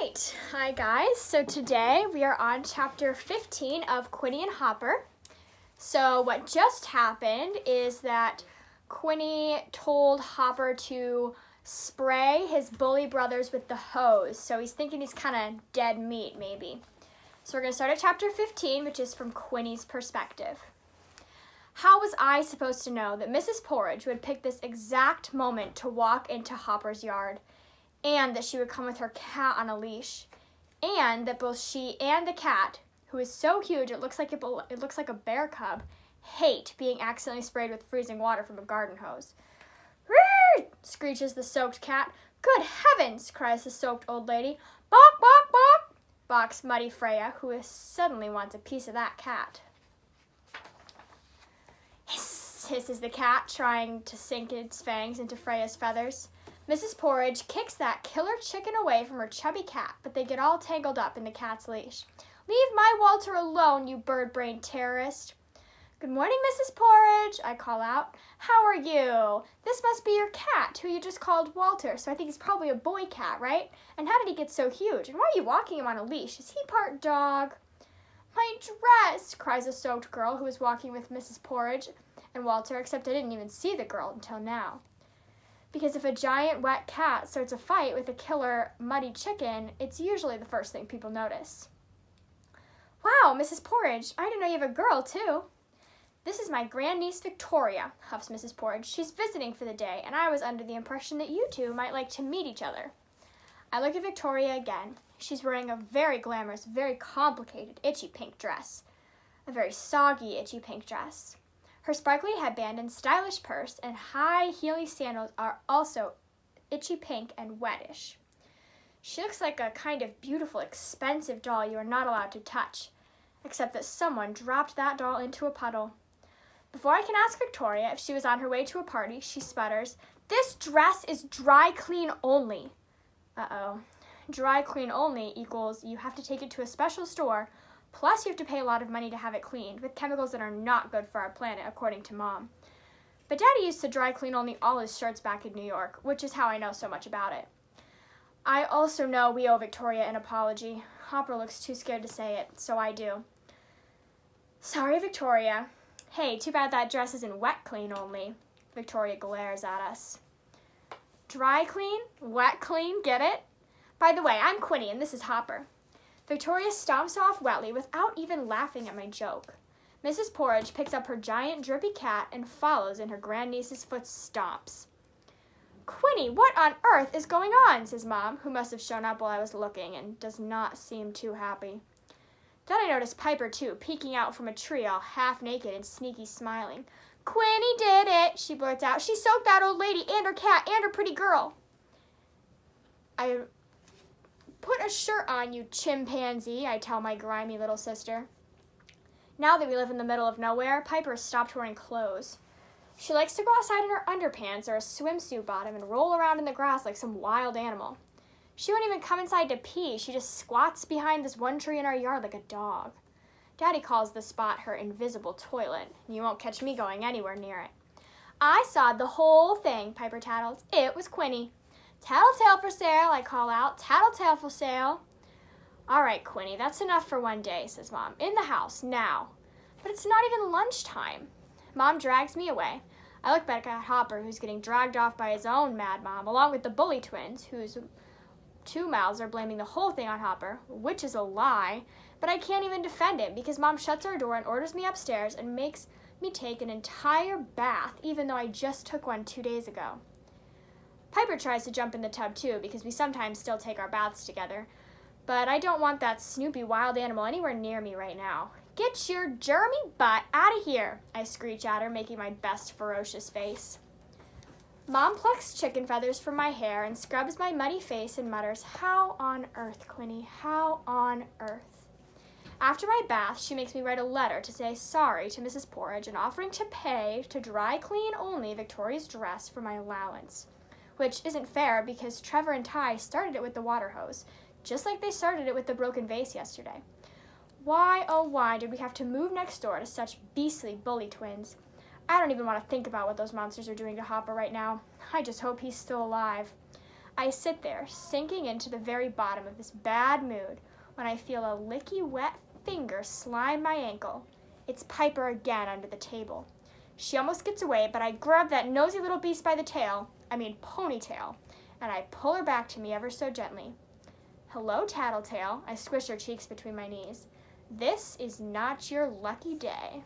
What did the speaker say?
right, hi guys. So today we are on chapter 15 of Quinny and Hopper. So what just happened is that Quinny told Hopper to spray his bully brothers with the hose. So he's thinking he's kind of dead meat maybe. So we're going to start at chapter 15, which is from Quinny's perspective. How was I supposed to know that Mrs. Porridge would pick this exact moment to walk into Hopper's yard, and that she would come with her cat on a leash, and that both she and the cat, who is so huge it looks like a bear cub, hate being accidentally sprayed with freezing water from a garden hose? "Rrrr!" screeches the soaked cat. "Good heavens!" cries the soaked old lady. "Bawk, bawk, bawk!" barks muddy Freya, who suddenly wants a piece of that cat. "Hiss!" hisses the cat, trying to sink its fangs into Freya's feathers. Mrs. Porridge kicks that killer chicken away from her chubby cat, but they get all tangled up in the cat's leash. "Leave my Walter alone, you bird-brained terrorist." "Good morning, Mrs. Porridge," I call out. "How are you? This must be your cat, who you just called Walter, so I think he's probably a boy cat, right? And how did he get so huge? And why are you walking him on a leash? Is he part dog?" "My dress," cries a soaked girl who was walking with Mrs. Porridge and Walter, except I didn't even see the girl until now. Because if a giant wet cat starts a fight with a killer muddy chicken, it's usually the first thing people notice. "Wow, Mrs. Porridge, I didn't know you have a girl, too." "This is my grandniece Victoria," huffs Mrs. Porridge. "She's visiting for the day, and I was under the impression that you two might like to meet each other." I look at Victoria again. She's wearing a very glamorous, very complicated, itchy pink dress. A very soggy, itchy pink dress. Her sparkly headband and stylish purse and high heely sandals are also itchy pink and wettish. She looks like a kind of beautiful, expensive doll you are not allowed to touch, except that someone dropped that doll into a puddle. Before I can ask Victoria if she was on her way to a party, she sputters, "This dress is dry clean only." Uh-oh. Dry clean only equals you have to take it to a special store, plus you have to pay a lot of money to have it cleaned, with chemicals that are not good for our planet, according to Mom. But Daddy used to dry clean only all his shirts back in New York, which is how I know so much about it. I also know we owe Victoria an apology. Hopper looks too scared to say it, so I do. "Sorry, Victoria. Hey, too bad that dress isn't wet clean only." Victoria glares at us. Dry clean? Wet clean? Get it? By the way, I'm Quinny, and this is Hopper. Victoria stomps off wetly without even laughing at my joke. Mrs. Porridge picks up her giant drippy cat and follows in her grandniece's footsteps. "Quinny, what on earth is going on?" says Mom, who must have shown up while I was looking and does not seem too happy. Then I notice Piper, too, peeking out from a tree all half naked and sneaky smiling. "Quinny did it," she blurts out. "She soaked that old lady and her cat and her pretty girl." "I put a shirt on, you chimpanzee," I tell my grimy little sister. Now that we live in the middle of nowhere, Piper has stopped wearing clothes. She likes to go outside in her underpants or a swimsuit bottom and roll around in the grass like some wild animal. She won't even come inside to pee. She just squats behind this one tree in our yard like a dog. Daddy calls this spot her invisible toilet. You won't catch me going anywhere near it. "I saw the whole thing," Piper tattles. "It was Quinny." "Tattletale for sale," I call out. "Tattletale for sale." "All right, Quinny, that's enough for one day," says Mom. "In the house, now." But it's not even lunchtime. Mom drags me away. I look back at Hopper, who's getting dragged off by his own mad mom, along with the bully twins, whose two mouths are blaming the whole thing on Hopper, which is a lie, but I can't even defend it because Mom shuts our door and orders me upstairs and makes me take an entire bath, even though I just took one 2 days ago. Piper tries to jump in the tub too, because we sometimes still take our baths together, but I don't want that snoopy wild animal anywhere near me right now. "Get your germy butt out of here," I screech at her, making my best ferocious face. Mom plucks chicken feathers from my hair and scrubs my muddy face and mutters, "How on earth, Quinny? How on earth?" After my bath, she makes me write a letter to say sorry to Mrs. Porridge and offering to pay to dry clean only Victoria's dress for my allowance, which isn't fair because Trevor and Ty started it with the water hose, just like they started it with the broken vase yesterday. Why, oh why, did we have to move next door to such beastly bully twins? I don't even want to think about what those monsters are doing to Hopper right now. I just hope he's still alive. I sit there, sinking into the very bottom of this bad mood, when I feel a licky, wet finger slime my ankle. It's Piper again under the table. She almost gets away, but I grab that nosy little beast by the ponytail, and I pull her back to me ever so gently. Hello, Tattletale. I squish her cheeks between my knees. This is not your lucky day.